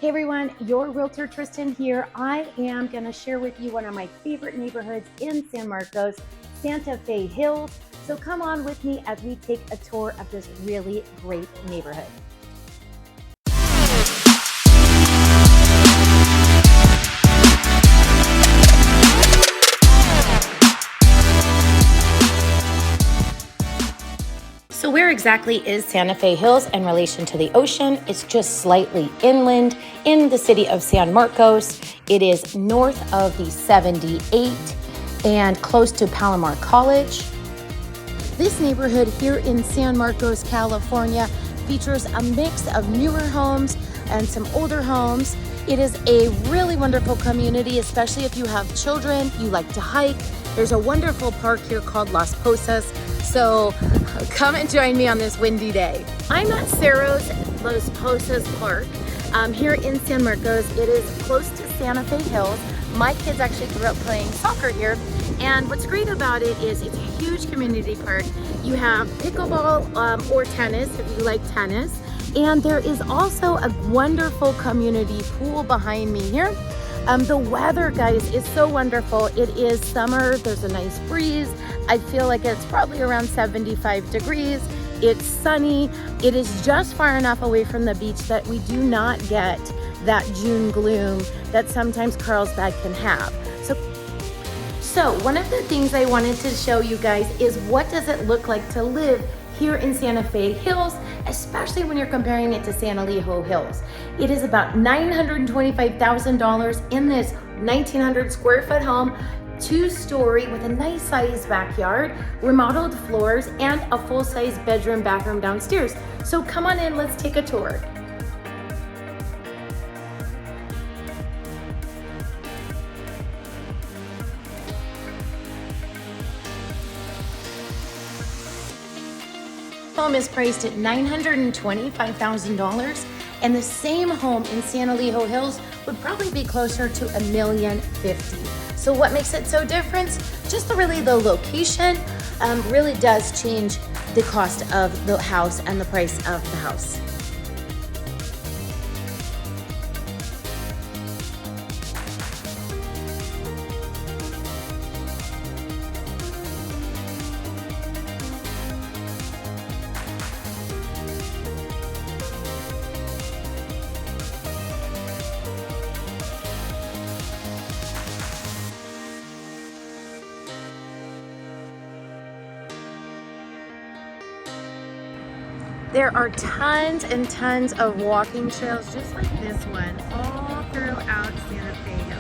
Hey everyone, your realtor Tristen here. I am going to share with you one of my favorite neighborhoods in San Marcos, Santa Fe Hills. So come on with me as we take a tour of this really great neighborhood. So where exactly is Santa Fe Hills in relation to the ocean? It's just slightly inland in the city of San Marcos. It is north of the 78 and close to Palomar College. This neighborhood here in San Marcos, California features a mix of newer homes and some older homes. It is a really wonderful community, especially if you have children, you like to hike. There's a wonderful park here called Las Posas. So come and join me on this windy day. I'm at Cerro's Las Posas Park here in San Marcos. It is close to Santa Fe Hills. My kids actually grew up playing soccer here. And what's great about it is it's a huge community park. You have pickleball or tennis if you like tennis. And there is also a wonderful community pool behind me here. The weather, guys, is so wonderful. It is summer, there's a nice breeze. I feel like it's probably around 75 degrees. It's sunny. It is just far enough away from the beach that we do not get that June gloom that sometimes Carlsbad can have. So one of the things I wanted to show you guys is what does it look like to live here in Santa Fe Hills, especially when you're comparing it to San Elijo Hills. It is about $925,000 in this 1,900 square foot home, 2-story with a nice sized backyard, remodeled floors, and a full-size bedroom, bathroom downstairs. So come on in, let's take a tour. Home is priced at $925,000, and the same home in San Elijo Hills would probably be closer to $1,050,000. So what makes it so different? Just really the location really does change the cost of the house and the price of the house. There are tons and tons of walking trails just like this one all throughout Santa Fe Hills.